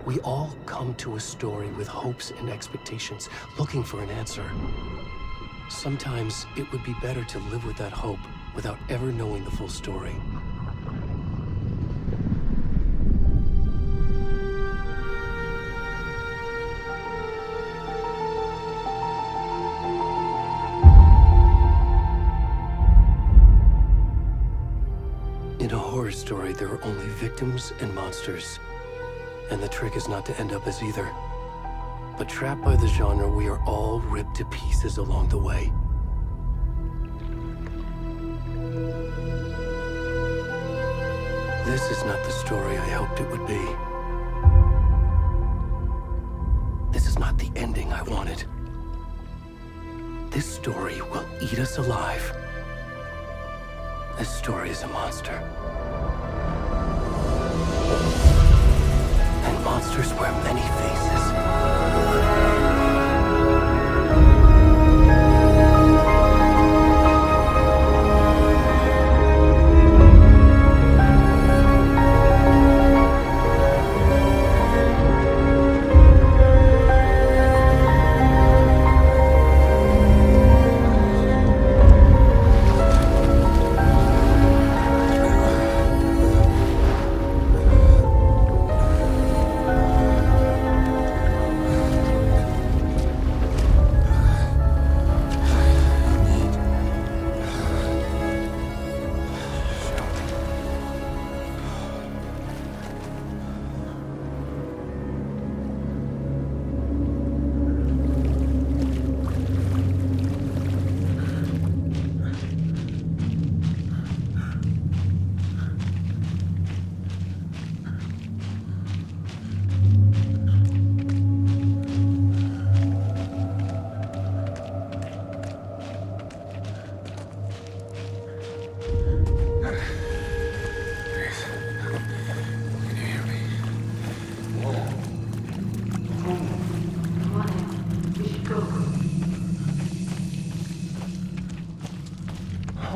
We all come to a story with hopes and expectations, looking for an answer. Sometimes it would be better to live with that hope without ever knowing the full story. In a horror story, there are only victims and monsters. And the trick is not to end up as either. But trapped by the genre, we are all ripped to pieces along the way. This is not the story I hoped it would be. This is not the ending I wanted. This story will eat us alive. This story is a monster. And monsters wear many faces.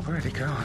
Where'd he go?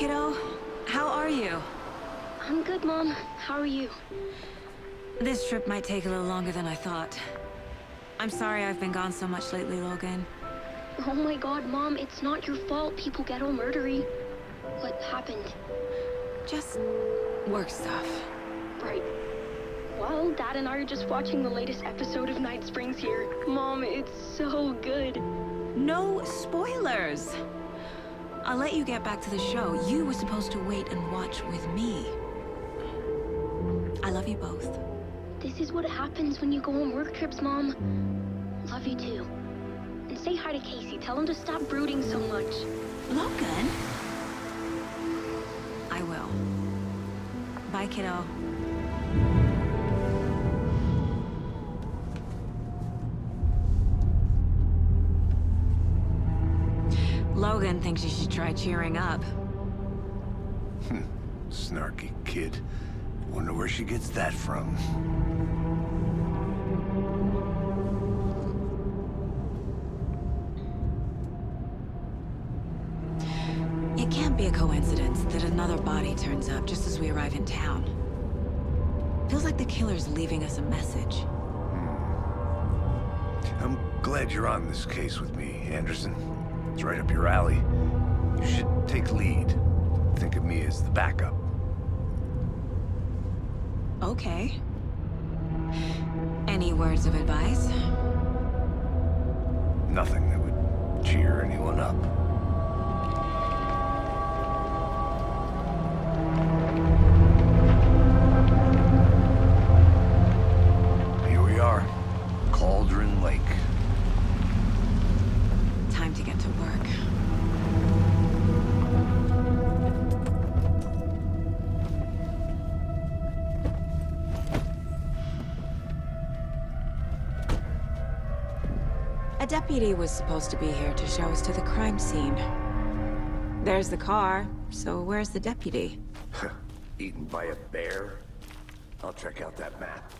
kiddo. How are you? I'm good, Mom. How are you? This trip might take a little longer than I thought. I'm sorry I've been gone so much lately, Logan. Oh my god, Mom, it's not your fault people get all murdery. What happened? Just work stuff. Right. Well, Dad and I are just watching the latest episode of Night Springs here. Mom, it's so good. No spoilers! I'll let you get back to the show. You were supposed to wait and watch with me. I love you both. This is what happens when you go on work trips, Mom. Love you too. And say hi to Casey. Tell him to stop brooding so much. Logan? I will. Bye, kiddo. Logan thinks you should try cheering up. Snarky kid. Wonder where she gets that from. It can't be a coincidence that another body turns up just as we arrive in town. Feels like the killer's leaving us a message. I'm glad you're on this case with me, Anderson. It's right up your alley. You should take lead. Think of me as the backup. Okay. Any words of advice? Nothing that would cheer anyone up. Here we are. Cauldron Lake. Time to get to work. A deputy was supposed to be here to show us to the crime scene. There's the car, so where's the deputy? Eaten by a bear? I'll check out that map.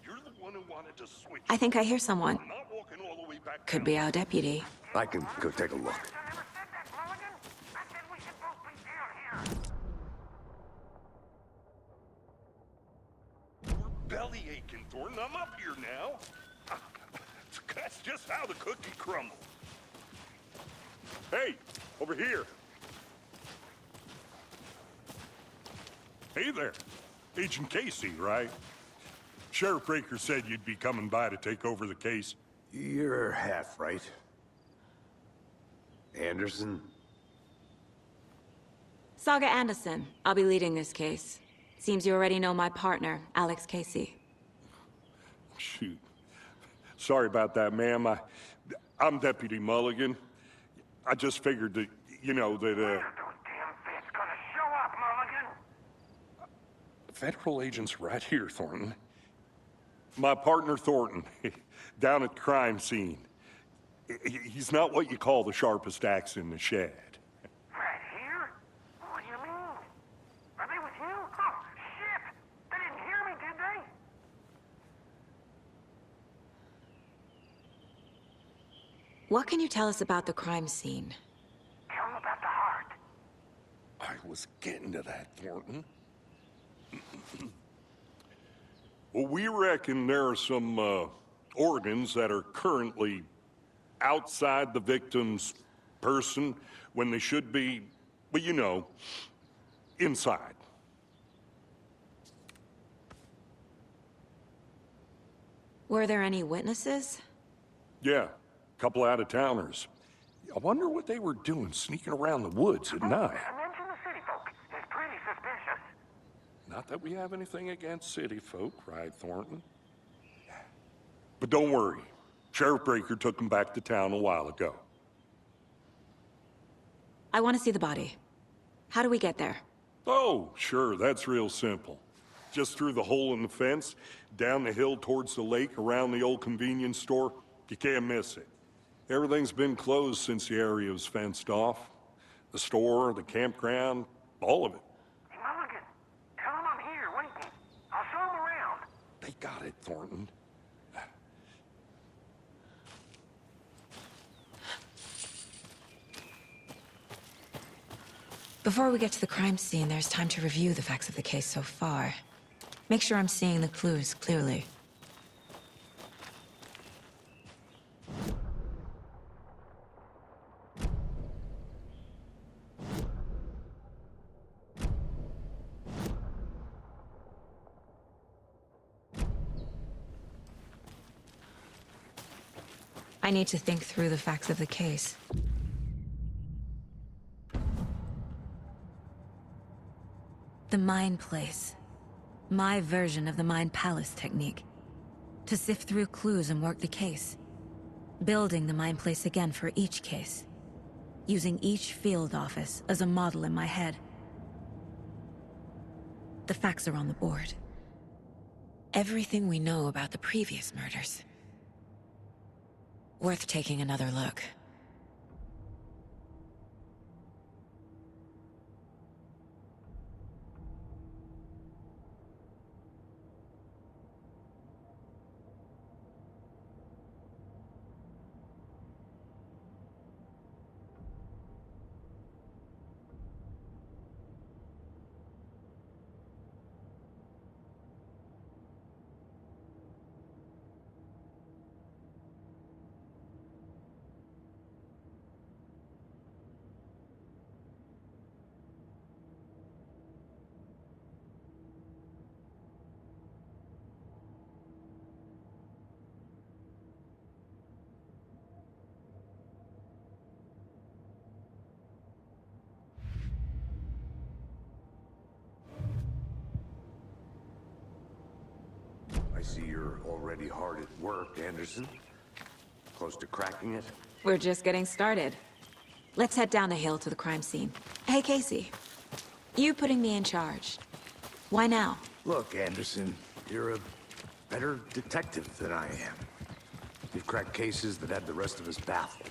You're the one who wanted to switch. I think I hear someone. I'm not walking all the way back Could down. be our deputy. I can go take a look. We're belly aching, Thornton. I'm up here now. That's just how the cookie crumbles. Hey, over here. Hey there. Agent Casey, right? Sheriff Breaker said you'd be coming by to take over the case. You're half right. Anderson? Saga Anderson. I'll be leading this case. Seems you already know my partner, Alex Casey. Shoot. Sorry about that, ma'am. I'm Deputy Mulligan. I just figured that, you know, that, Those damn feds gonna show up, Mulligan. federal agent's right here, Thornton. My partner, Thornton, down at the crime scene. He's not what you call the sharpest axe in the shed. Right here? What do you mean? Are they with you? Oh, shit! They didn't hear me, did they? What can you tell us about the crime scene? Tell them about the heart. I was getting to that, Thornton. Well, we reckon there are some organs that are currently outside the victim's person when they should be, well, you know, inside. Were there any witnesses? Yeah, a couple out-of-towners. I wonder what they were doing sneaking around the woods at night. Mention the city folk. It's pretty suspicious. Not that we have anything against city folk, right, Thornton? But don't worry. Sheriff Breaker took them back to town a while ago. I want to see the body. How do we get there? Oh, sure, that's real simple. Just through the hole in the fence, down the hill towards the lake, around the old convenience store. You can't miss it. Everything's been closed since the area was fenced off. The store, the campground, all of it. Hey, Mulligan, tell them I'm here waiting. I'll show them Thornton. Before we get to the crime scene, there's time to review the facts of the case so far. Make sure I'm seeing the clues clearly. I need to think through the facts of the case. The Mind Place. My version of the Mind Palace technique. To sift through clues and work the case. Building the Mind Place again for each case. Using each field office as a model in my head. The facts are on the board. Everything we know about the previous murders. Worth taking another look. I see you're already hard at work, Anderson. Close to cracking it? We're just getting started. Let's head down the hill to the crime scene. Hey, Casey. You putting me in charge. Why now? Look, Anderson, you're a better detective than I am. You've cracked cases that had the rest of us baffled.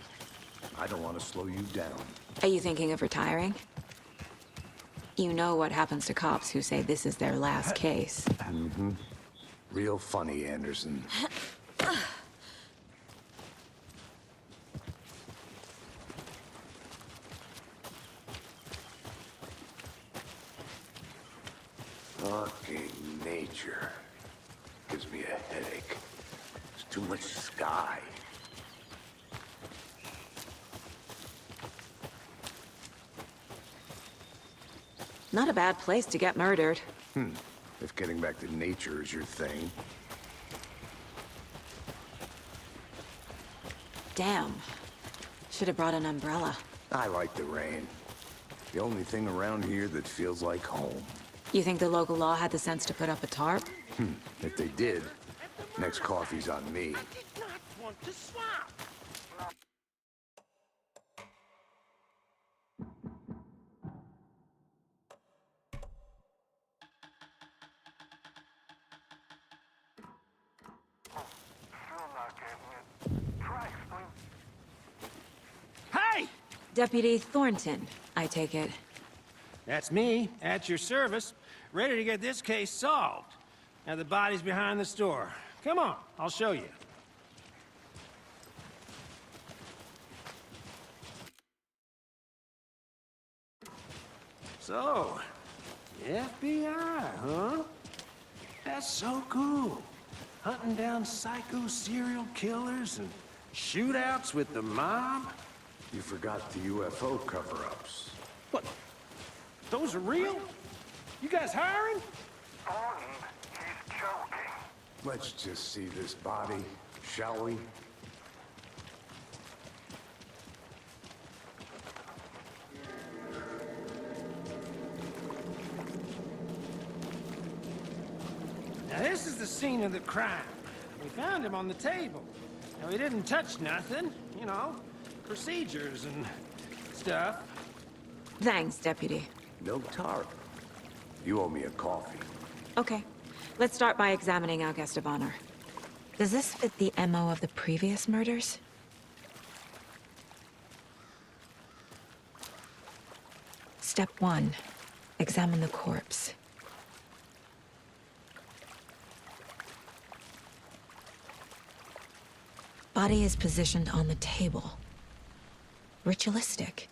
I don't want to slow you down. Are you thinking of retiring? You know what happens to cops who say this is their last case. Real funny, Anderson. Fucking nature. Gives me a headache. There's too much sky. Not a bad place to get murdered. If getting back to nature is your thing. Damn. Should have brought an umbrella. I like the rain. The only thing around here that feels like home. You think the local law had the sense to put up a tarp? If they did, next coffee's on me. did not want to swap. Still not getting it. Try explain. Hey! Deputy Thornton, I take it. That's me, at your service, ready to get this case solved. Now the body's behind the store. Come on, I'll show you. So, the FBI, huh? That's so cool. Hunting down psycho serial killers and shootouts with the mob. You forgot the UFO cover-ups. What? Those are real? You guys hiring? Thornton, he's joking. Let's just see this body, shall we? Now this is the scene of the crime. We found him on the table. Now he didn't touch nothing, you know, procedures and stuff. Thanks, Deputy. No tarp. You owe me a coffee. Okay. Let's start by examining our guest of honor. Does this fit the MO of the previous murders? Step 1. Examine the corpse. Body is positioned on the table. Ritualistic.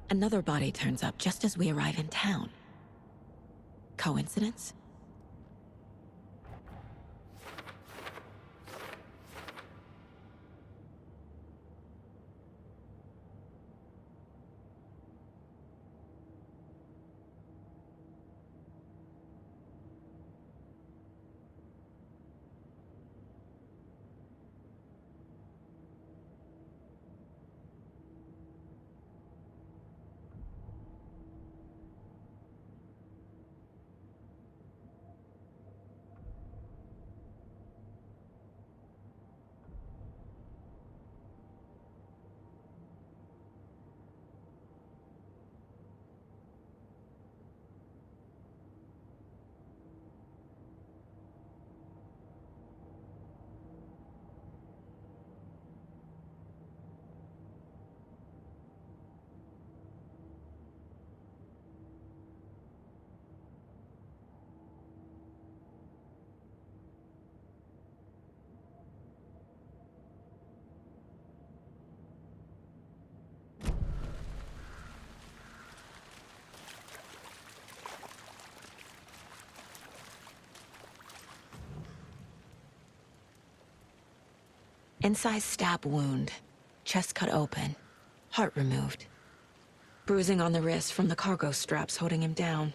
Another body turns up just as we arrive in town. Coincidence? Incised stab wound. Chest cut open. Heart removed. Bruising on the wrist from the cargo straps holding him down.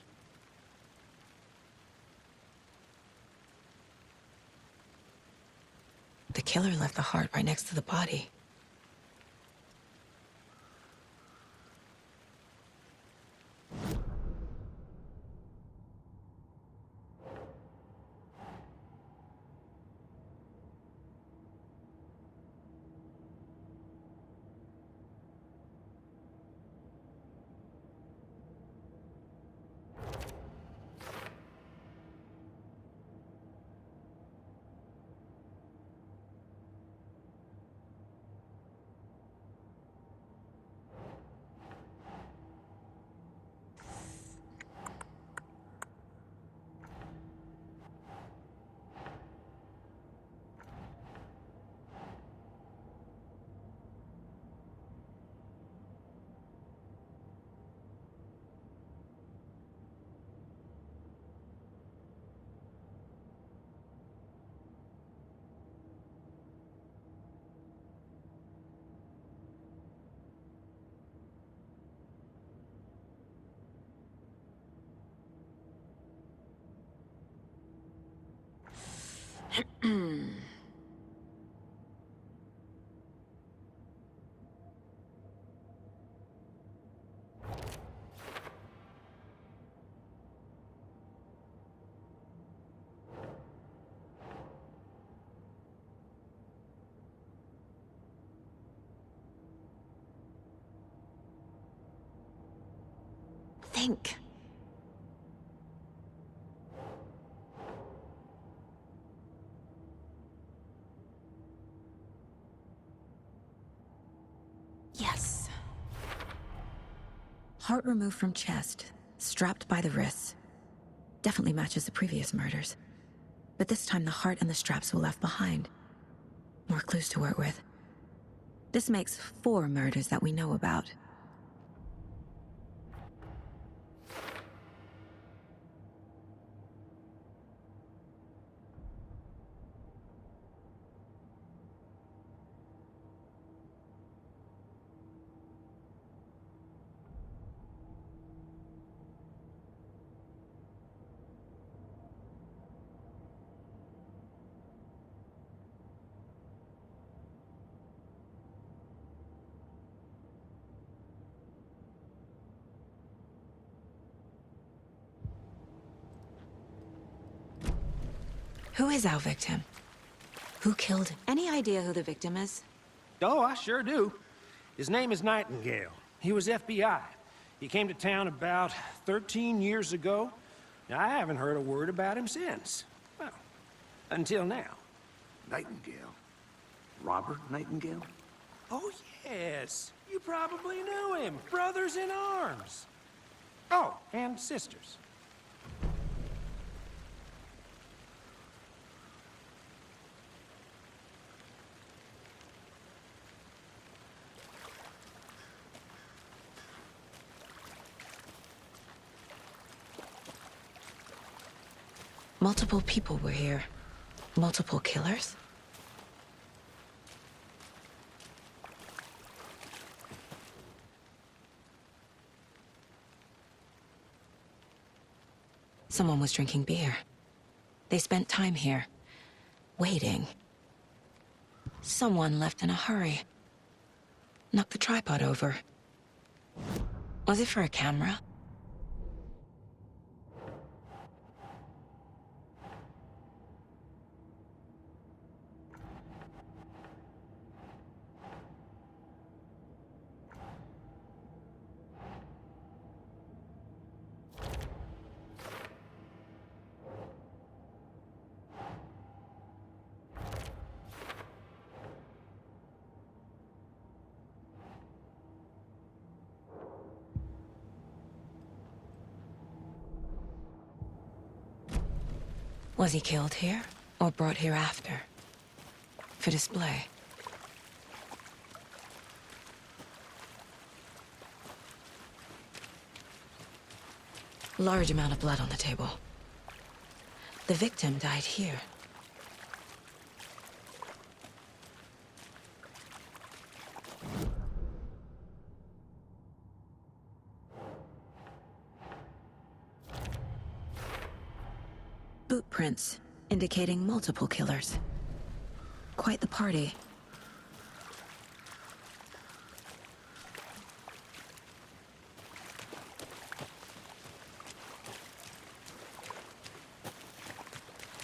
The killer left the heart right next to the body. Think. Yes. Heart removed from chest, strapped by the wrists. Definitely matches the previous murders. But this time the heart and the straps were left behind. More clues to work with. This makes 4 murders that we know about. Who is our victim? Who killed him? Any idea who the victim is? Oh, I sure do. His name is Nightingale. He was FBI. He came to town about 13 years ago. I haven't heard a word about him since. Well, until now. Nightingale? Robert Nightingale? Oh, yes. You probably knew him. Brothers in arms. Oh, and sisters. Multiple people were here. Multiple killers? Someone was drinking beer. They spent time here, waiting. Someone left in a hurry. Knocked the tripod over. Was it for a camera? Was he killed here, or brought here after? For display? Large amount of blood on the table. The victim died here. Boot prints, indicating multiple killers. Quite the party.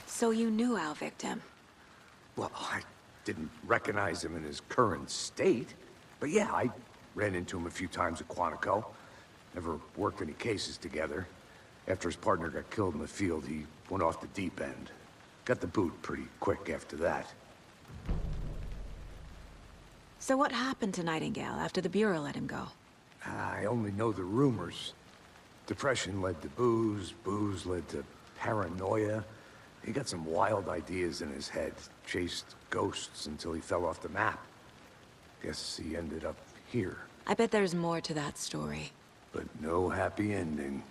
So you knew our victim? Well, I didn't recognize him in his current state. But yeah, I ran into him a few times at Quantico. Never worked any cases together. After his partner got killed in the field, he went off the deep end. Got the boot pretty quick after that. So what happened to Nightingale after the Bureau let him go? I only know the rumors. Depression led to booze, booze led to paranoia. He got some wild ideas in his head, chased ghosts until he fell off the map. Guess he ended up here, I bet there's more to that story. but no happy ending.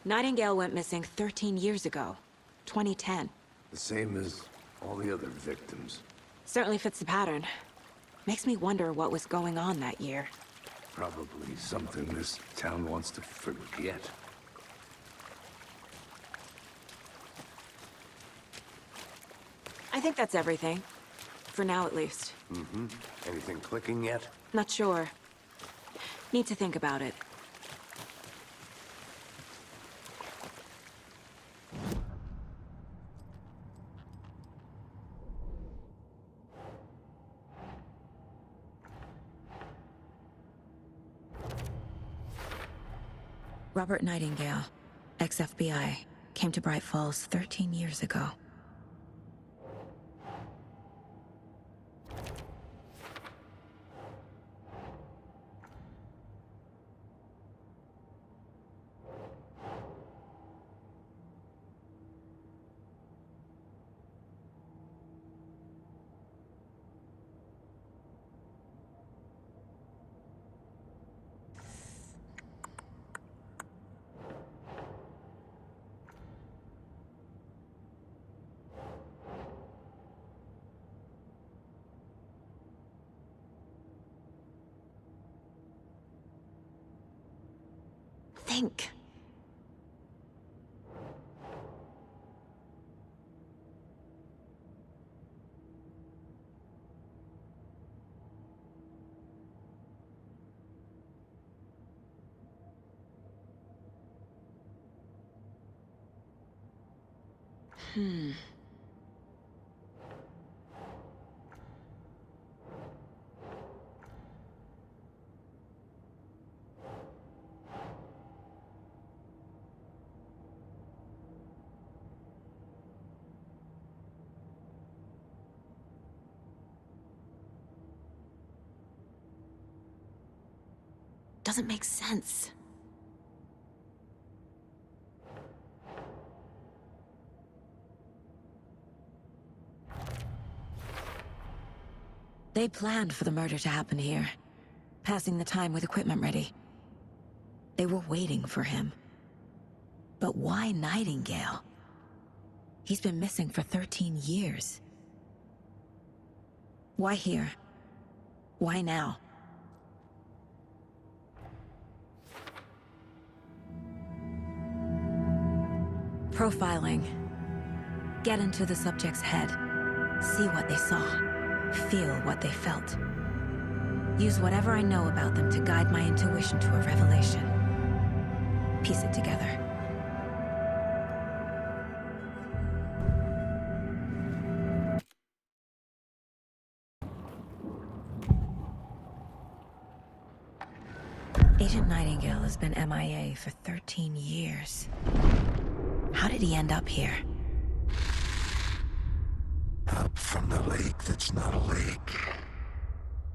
Nightingale went missing 13 years ago, 2010. The same as all the other victims. Certainly fits the pattern. Makes me wonder what was going on that year. Probably something this town wants to forget. I think that's everything. For now, at least. Anything clicking yet? Not sure. Need to think about it. Robert Nightingale, ex-FBI, came to Bright Falls 13 years ago. Think. Doesn't make sense. They planned for the murder to happen here, passing the time with equipment ready. They were waiting for him. But why Nightingale? He's been missing for 13 years. Why here? Why now? Profiling. Get into the subject's head. See what they saw. Feel what they felt. Use whatever I know about them to guide my intuition to a revelation. Piece it together. Agent Nightingale has been MIA for 13 years. How did he end up here? Up from the lake that's not a lake.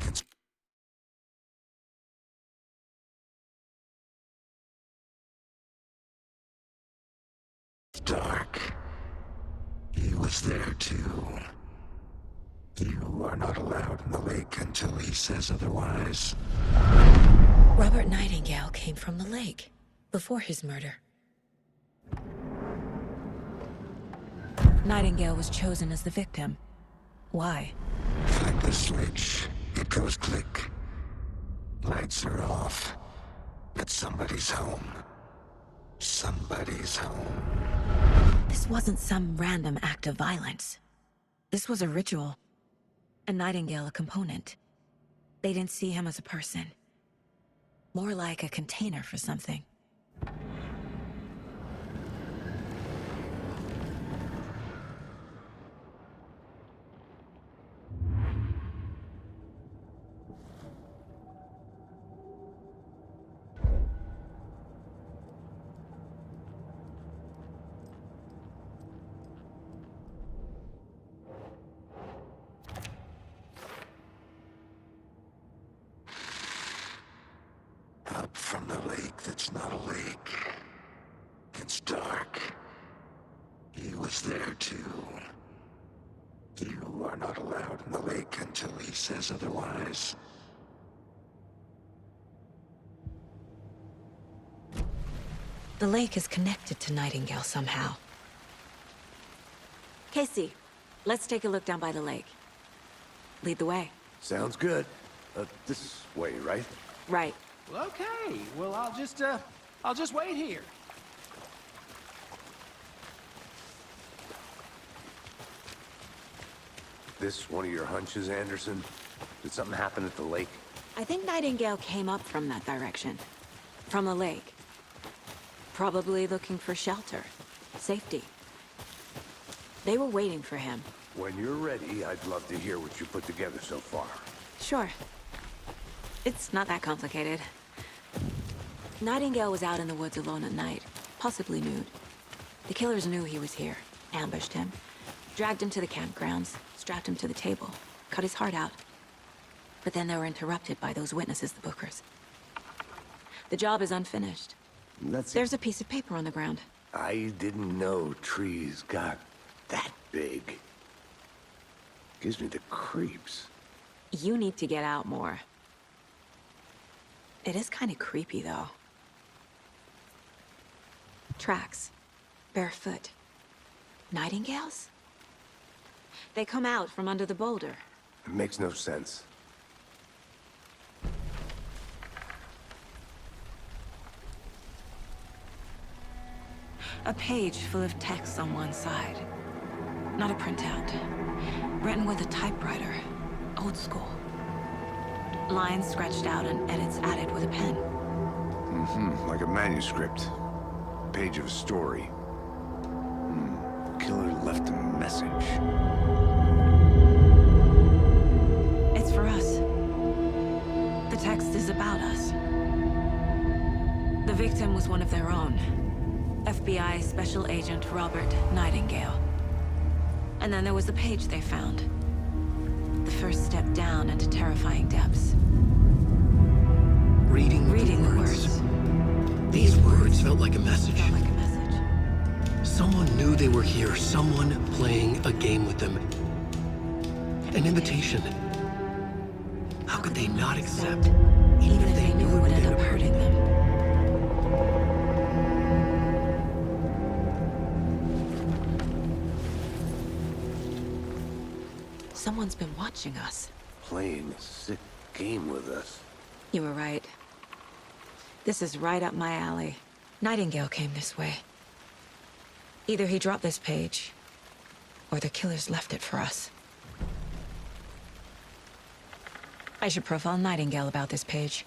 It's dark. He was there too. You are not allowed in the lake until he says otherwise. Robert Nightingale came from the lake, before his murder. Nightingale was chosen as the victim. Why? Flick the switch. It goes click. Lights are off. But somebody's home. Somebody's home. This wasn't some random act of violence. This was a ritual. And Nightingale a component. They didn't see him as a person. More like a container for something. Up from the lake that's not a lake. It's dark. He was there too. You are not allowed in the lake until he says otherwise. The lake is connected to Nightingale somehow. Casey, let's take a look down by the lake. Lead the way. Sounds good. This way, right? Right. Well, okay. Well, I'll just wait here. This one of your hunches, Anderson? Did something happen at the lake? I think Nightingale came up from that direction. From the lake. Probably looking for shelter. Safety. They were waiting for him. When you're ready, I'd love to hear what you put together so far. Sure. It's not that complicated. Nightingale was out in the woods alone at night, possibly nude. The killers knew he was here, ambushed him, dragged him to the campgrounds, strapped him to the table, cut his heart out. But then they were interrupted by those witnesses, the Bookers. The job is unfinished. There's a piece of paper on the ground. I didn't know trees got that big. Gives me the creeps. You need to get out more. It is kind of creepy, though. Tracks. Barefoot. Nightingales? They come out from under the boulder. It makes no sense. A page full of text on one side. Not a printout. Written with a typewriter. Old school. Lines scratched out and edits added with a pen. Like a manuscript. Page of a story. Killer left message? It's for us. The text is about us. The victim was one of their own. FBI Special Agent Robert Nightingale. And then there was the page they found. The first step down into terrifying depths. Reading Reading the words. These words felt like a message. Felt like a message. Someone knew they were here, someone playing a game with them. An invitation. How could they not accept, Even if they knew it would end up hurting them. Someone's been watching us. Playing a sick game with us. You were right. This is right up my alley. Nightingale came this way. Either he dropped this page, or the killers left it for us. I should profile Nightingale about this page.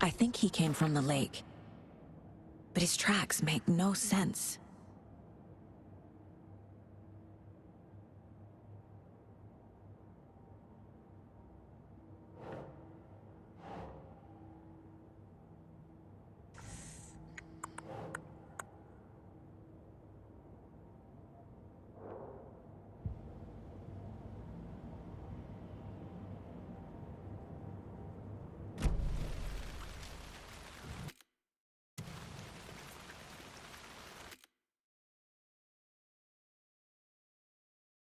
I think he came from the lake. But his tracks make no sense.